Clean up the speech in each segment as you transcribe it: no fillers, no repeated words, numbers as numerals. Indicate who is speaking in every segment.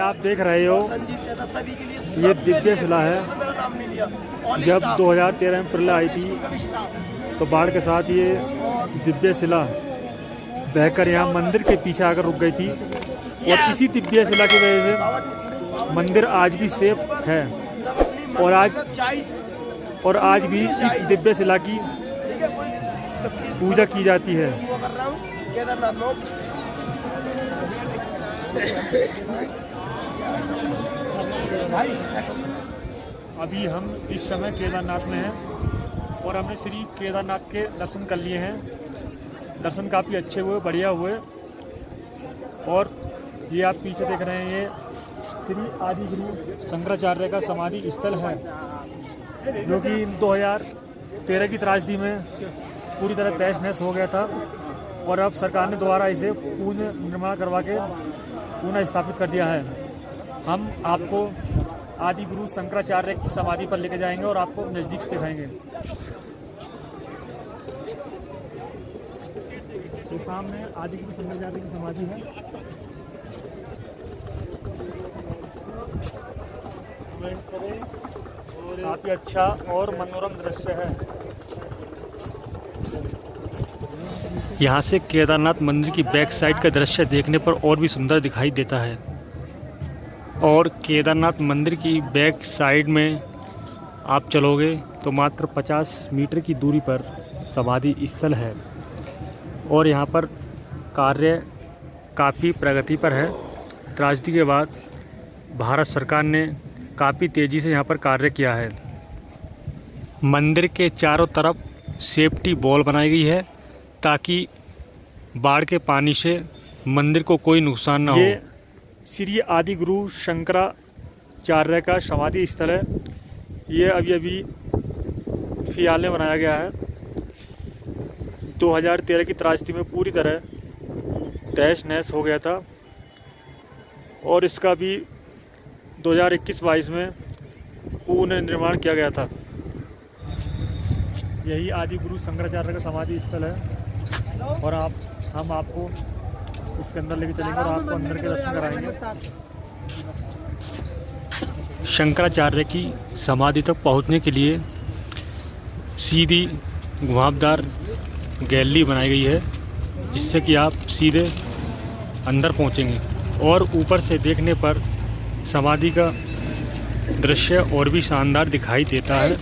Speaker 1: आप देख रहे हो ये दिव्य शिला है। जब 2013 में प्रलय आई थी तो बाढ़ के साथ ये दिव्य शिला बहकर यहाँ मंदिर के पीछे आकर रुक गई थी और इसी दिव्य शिला की वजह से मंदिर आज भी सेफ है और आज भी इस दिव्य शिला की पूजा की जाती है। अभी हम इस समय केदारनाथ में हैं और हमने श्री केदारनाथ के दर्शन कर लिए हैं। दर्शन काफ़ी अच्छे हुए, बढ़िया हुए। और ये आप पीछे देख रहे हैं, ये श्री आदि गुरु शंकराचार्य का समाधि स्थल है, जो कि 2013 की त्रासदी में पूरी तरह तहस नहस हो गया था और अब सरकार ने दोबारा इसे पुनः निर्माण करवा के पुनः स्थापित कर दिया है। हम आपको आदि गुरु शंकराचार्य की समाधि पर लेकर जाएंगे और आपको नज़दीक से दिखाएंगे। तो सामने आदि गुरु शंकराचार्य की समाधि है। काफ़ी अच्छा और मनोरम दृश्य है। यहाँ से केदारनाथ मंदिर की बैक साइड का दृश्य देखने पर और भी सुंदर दिखाई देता है। और केदारनाथ मंदिर की बैक साइड में आप चलोगे तो मात्र 50 मीटर की दूरी पर समाधि स्थल है और यहाँ पर कार्य काफ़ी प्रगति पर है। त्रासदी के बाद भारत सरकार ने काफ़ी तेज़ी से यहाँ पर कार्य किया है। मंदिर के चारों तरफ सेफ्टी वॉल बनाई गई है ताकि बाढ़ के पानी से मंदिर को कोई नुकसान ना हो। ये श्री आदि गुरु शंकराचार्य का समाधि स्थल है। ये अभी फिलहाल में बनाया गया है। 2013 की त्रासदी में पूरी तरह तहस नहस हो गया था और इसका भी 2021-22 में पुनर्निर्माण किया गया था। यही आदि गुरु शंकराचार्य का समाधि स्थल है और हम आपको इसके अंदर लेके चलेंगे और आपको अंदर के दर्शन कराएंगे। शंकराचार्य की समाधि तक पहुंचने के लिए सीधी घुमावदार गैलरी बनाई गई है, जिससे कि आप सीधे अंदर पहुंचेंगे और ऊपर से देखने पर समाधि का दृश्य और भी शानदार दिखाई देता है।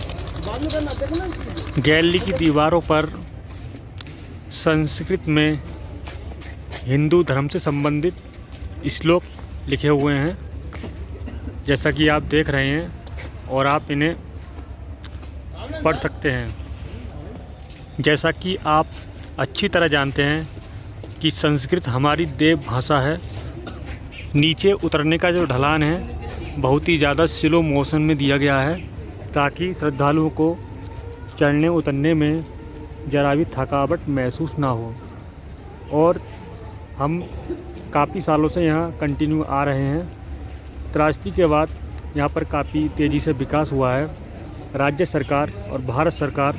Speaker 1: गैलरी की दीवारों पर संस्कृत में हिंदू धर्म से संबंधित श्लोक लिखे हुए हैं, जैसा कि आप देख रहे हैं और आप इन्हें पढ़ सकते हैं। जैसा कि आप अच्छी तरह जानते हैं कि संस्कृत हमारी देव भाषा है। नीचे उतरने का जो ढलान है बहुत ही ज़्यादा स्लो मोशन में दिया गया है ताकि श्रद्धालुओं को चढ़ने उतरने में ज़रा भी थकावट महसूस ना हो। और हम काफ़ी सालों से यहाँ कंटिन्यू आ रहे हैं। त्रासदी के बाद यहाँ पर काफ़ी तेज़ी से विकास हुआ है। राज्य सरकार और भारत सरकार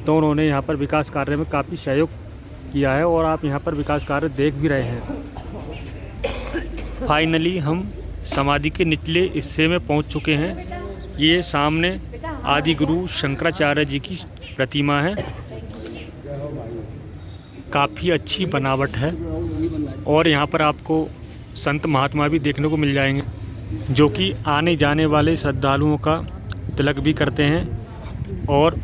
Speaker 1: दोनों ने यहाँ पर विकास कार्य में काफ़ी सहयोग किया है और आप यहाँ पर विकास कार्य देख भी रहे हैं। फाइनली हम समाधि के निचले हिस्से में पहुँच चुके हैं। ये सामने आदि गुरु शंकराचार्य जी की प्रतिमा है। काफ़ी अच्छी बनावट है और यहाँ पर आपको संत महात्मा भी देखने को मिल जाएंगे, जो कि आने जाने वाले श्रद्धालुओं का तिलक भी करते हैं और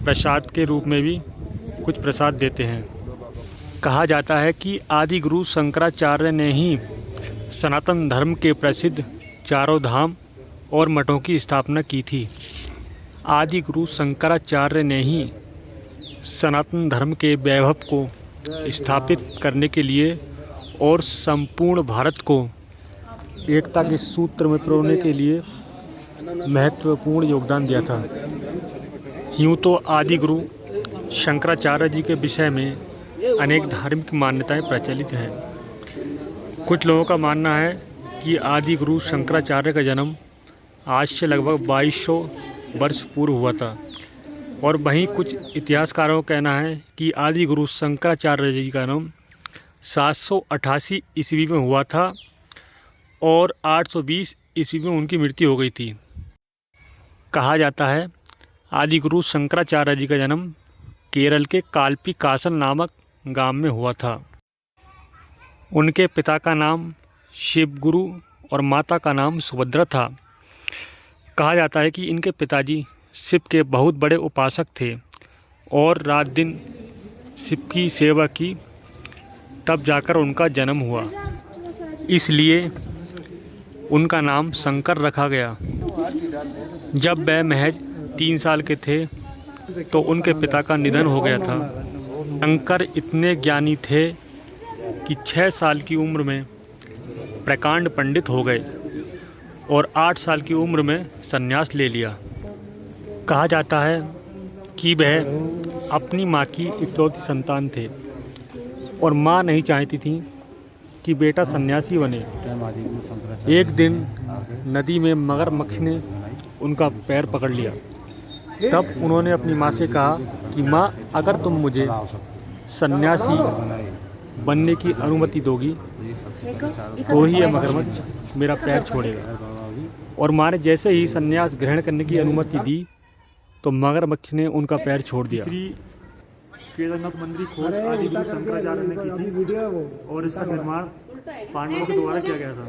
Speaker 1: प्रसाद के रूप में भी कुछ प्रसाद देते हैं। कहा जाता है कि आदि गुरु शंकराचार्य ने ही सनातन धर्म के प्रसिद्ध चारों धाम और मठों की स्थापना की थी। आदि गुरु शंकराचार्य ने ही सनातन धर्म के वैभव को स्थापित करने के लिए और संपूर्ण भारत को एकता के सूत्र में पिरोने के लिए महत्वपूर्ण योगदान दिया था। यूँ तो आदि गुरु शंकराचार्य जी के विषय में अनेक धार्मिक मान्यताएं प्रचलित हैं। कुछ लोगों का मानना है कि आदि गुरु शंकराचार्य का जन्म आज से लगभग 2200 वर्ष पूर्व हुआ था और वहीं कुछ इतिहासकारों का कहना है कि आदि गुरु शंकराचार्य जी का जन्म 788 ईस्वी में हुआ था और 820 ईस्वी में उनकी मृत्यु हो गई थी। कहा जाता है आदि गुरु शंकराचार्य जी का जन्म केरल के काल्पी कासन नामक गांव में हुआ था। उनके पिता का नाम शिवगुरु और माता का नाम सुभद्रा था। कहा जाता है कि इनके पिताजी शिव के बहुत बड़े उपासक थे और रात दिन शिव की सेवा की, तब जाकर उनका जन्म हुआ। इसलिए उनका नाम शंकर रखा गया। जब वह महज 3 साल के थे तो उनके पिता का निधन हो गया था। शंकर इतने ज्ञानी थे कि 6 साल की उम्र में प्रकांड पंडित हो गए और 8 साल की उम्र में संन्यास ले लिया। कहा जाता है कि वह अपनी माँ की इकलौती संतान थे और माँ नहीं चाहती थी कि बेटा सन्यासी बने। एक दिन नदी में मगरमच्छ ने उनका पैर पकड़ लिया। तब उन्होंने अपनी माँ से कहा कि माँ, अगर तुम मुझे सन्यासी बनने की अनुमति दोगी तो ही यह मगरमच्छ मेरा पैर छोड़ेगा। और माँ ने जैसे ही सन्यास ग्रहण करने की अनुमति दी तो मगरमच्छ ने उनका पैर छोड़ दिया। केदारनाथ मंदिर खोज आदि गुरु शंकराचार्य ने की थी और इसका निर्माण पांडवों के द्वारा किया गया था।